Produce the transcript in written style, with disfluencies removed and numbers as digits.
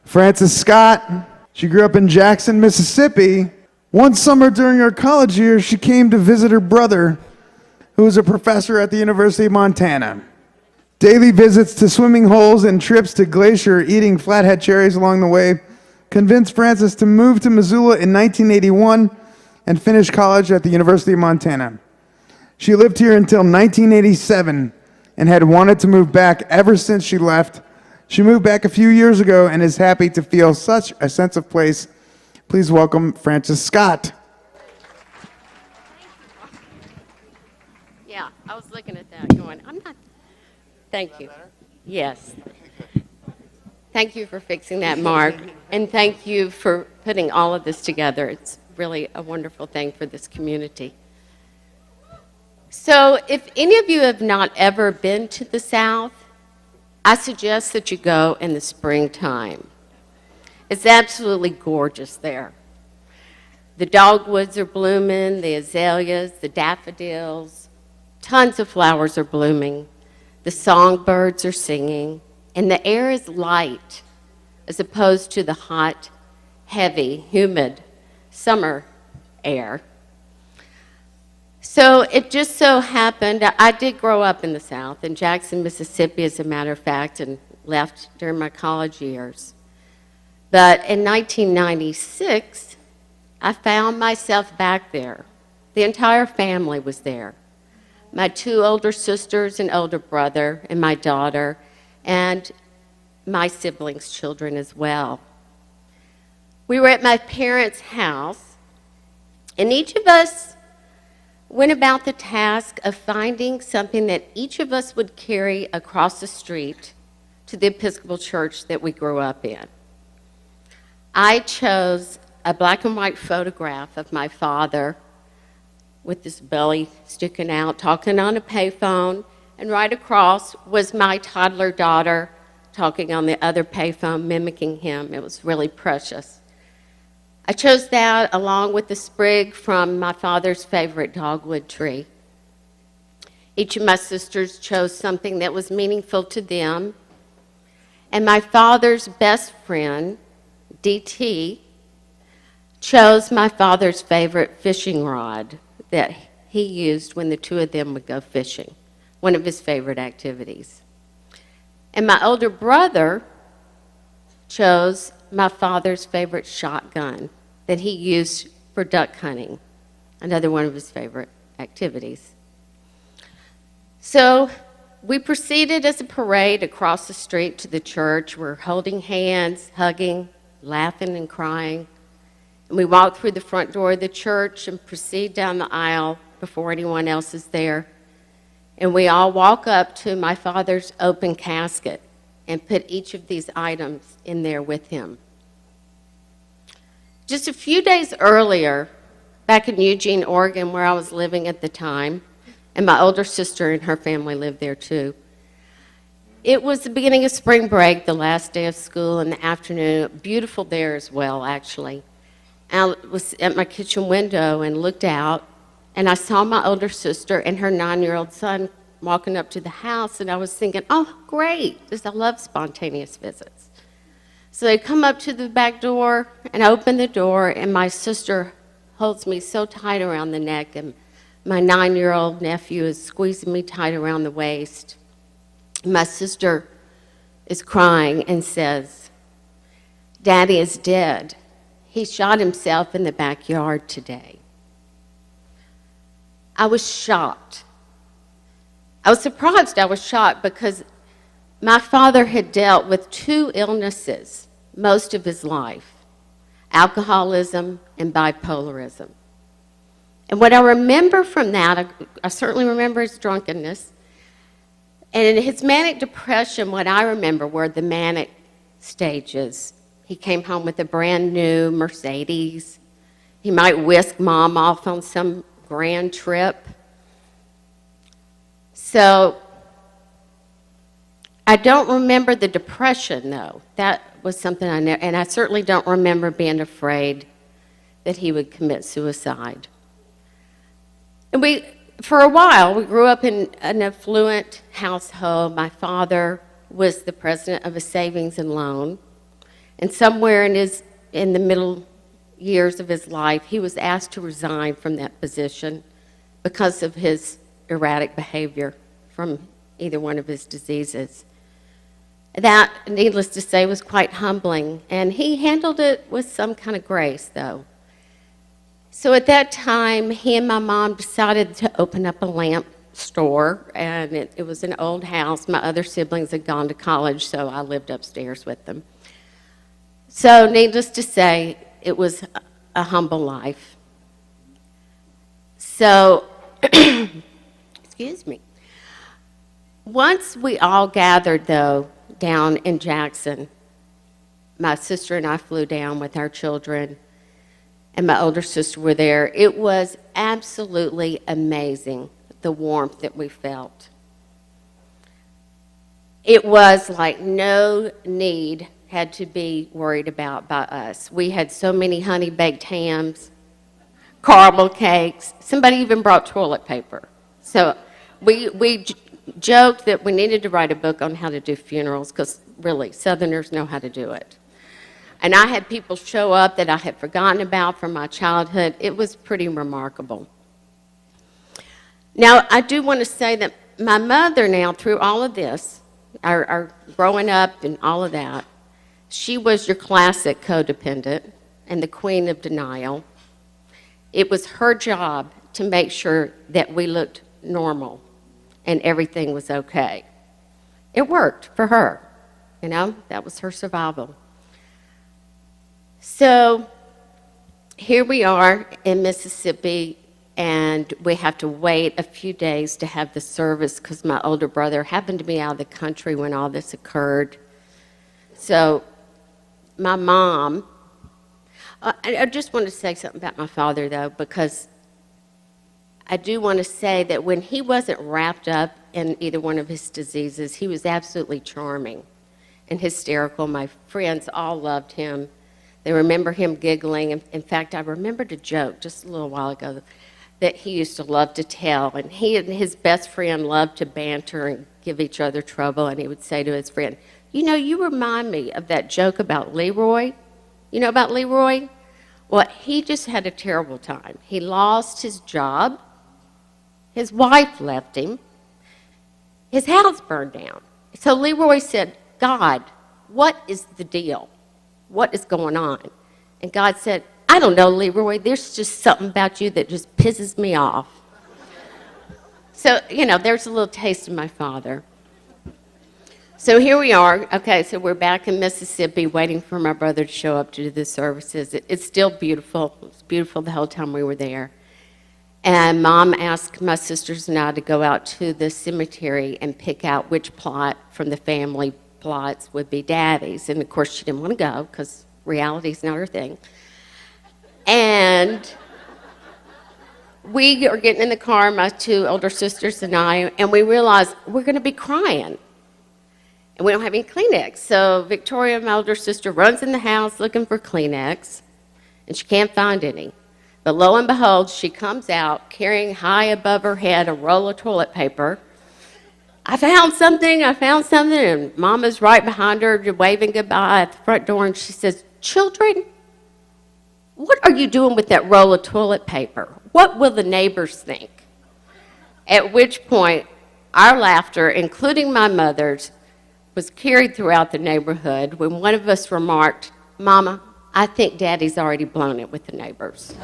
Frances Scott, she grew up in Jackson, Mississippi. One summer during her college years, she came to visit her brother, who was a professor at the University of Montana. Daily visits to swimming holes and trips to Glacier, eating Flathead cherries along the way, convinced Frances to move to Missoula in 1981 and finish college at the University of Montana. She lived here until 1987 and had wanted to move back ever since she left. She moved back a few years ago and is happy to feel such a sense of place. Please welcome Frances Scott. Yeah, I was looking at that going, I'm not. Thank you. Yes. Thank you for fixing that, Mark. And thank you for putting all of this together. It's really a wonderful thing for this community. So if any of you have not ever been to the South, I suggest that you go in the springtime. It's absolutely gorgeous there. The dogwoods are blooming, the azaleas, the daffodils, tons of flowers are blooming, the songbirds are singing, and the air is light as opposed to the hot, heavy, humid summer air. So it just so happened, I did grow up in the South, in Jackson, Mississippi, as a matter of fact, and left during my college years. But in 1996, I found myself back there. The entire family was there. My two older sisters, an older brother, and my daughter, and my siblings' children as well. We were at my parents' house, and each of us went about the task of finding something that each of us would carry across the street to the Episcopal church that we grew up in. I chose a black and white photograph of my father with his belly sticking out, talking on a payphone, and right across was my toddler daughter talking on the other payphone, mimicking him. It was really precious. I chose that along with the sprig from my father's favorite dogwood tree. Each of my sisters chose something that was meaningful to them. And my father's best friend, DT, chose my father's favorite fishing rod that he used when the two of them would go fishing, one of his favorite activities. And my older brother chose my father's favorite shotgun that he used for duck hunting, another one of his favorite activities. So we proceeded as a parade across the street to the church. We're holding hands, hugging, laughing and crying. And we walk through the front door of the church and proceed down the aisle before anyone else is there. And we all walk up to my father's open casket and put each of these items in there with him. Just a few days earlier, back in Eugene, Oregon, where I was living at the time, and my older sister and her family lived there too, it was the beginning of spring break, the last day of school in the afternoon. Beautiful there as well, actually. I was at my kitchen window and looked out, and I saw my older sister and her 9-year-old son walking up to the house, and I was thinking, oh, great, I love spontaneous visits. So they come up to the back door, and I open the door, and my sister holds me so tight around the neck, and my 9-year-old nephew is squeezing me tight around the waist. My sister is crying and says, Daddy is dead. He shot himself in the backyard today. I was shocked. I was surprised I was shocked because my father had dealt with 2 illnesses most of his life, alcoholism and bipolarism. And what I remember from that, I certainly remember his drunkenness, and in his manic depression, what I remember were the manic stages. He came home with a brand new Mercedes. He might whisk mom off on some grand trip. So I don't remember the depression, though. That was something I never, and I certainly don't remember being afraid that he would commit suicide. And for a while, we grew up in an affluent household. My father was the president of a savings and loan, And somewhere in the middle years of his life, he was asked to resign from that position because of his erratic behavior from either one of his diseases. That, needless to say, was quite humbling, and he handled it with some kind of grace, though. So at that time, he and my mom decided to open up a lamp store, and it was an old house. My other siblings had gone to college, so I lived upstairs with them. So needless to say, it was a humble life. So, excuse me. Once we all gathered, though, down in Jackson, my sister and I flew down with our children, and my older sister were there. It was absolutely amazing, the warmth that we felt. It was like no need had to be worried about by us. We had so many honey-baked hams, caramel cakes. Somebody even brought toilet paper. So we joked that we needed to write a book on how to do funerals because, really, Southerners know how to do it. And I had people show up that I had forgotten about from my childhood. It was pretty remarkable. Now, I do want to say that my mother now, through all of this, our growing up and all of that, she was your classic codependent and the queen of denial. It was her job to make sure that we looked normal and everything was okay. It worked for her, that was her survival. So here we are in Mississippi, and we have to wait a few days to have the service because my older brother happened to be out of the country when all this occurred. So my mom, I just want to say something about my father, though, because I do want to say that when he wasn't wrapped up in either one of his diseases, he was absolutely charming and hysterical. My friends all loved him. They remember him giggling. In fact, I remembered a joke just a little while ago that he used to love to tell. And he and his best friend loved to banter and give each other trouble. And he would say to his friend, you remind me of that joke about Leroy. You know about Leroy? Well, he just had a terrible time. He lost his job. His wife left him. His house burned down. So Leroy said, God, what is the deal? What is going on? And God said, I don't know, Leroy. There's just something about you that just pisses me off. So, there's a little taste of my father. So here we are. Okay, so we're back in Mississippi waiting for my brother to show up to do the services. It's still beautiful. It was beautiful the whole time we were there. And Mom asked my sisters and I to go out to the cemetery and pick out which plot from the family plots would be Daddy's. And, of course, she didn't want to go because reality's not her thing. And we are getting in the car, my two older sisters and I, and we realize we're going to be crying. And we don't have any Kleenex. So Victoria, my older sister, runs in the house looking for Kleenex, and she can't find any. But lo and behold, she comes out carrying high above her head a roll of toilet paper. I found something, and Mama's right behind her waving goodbye at the front door, and she says, children, what are you doing with that roll of toilet paper? What will the neighbors think? At which point, our laughter, including my mother's, was carried throughout the neighborhood when one of us remarked, Mama, I think Daddy's already blown it with the neighbors.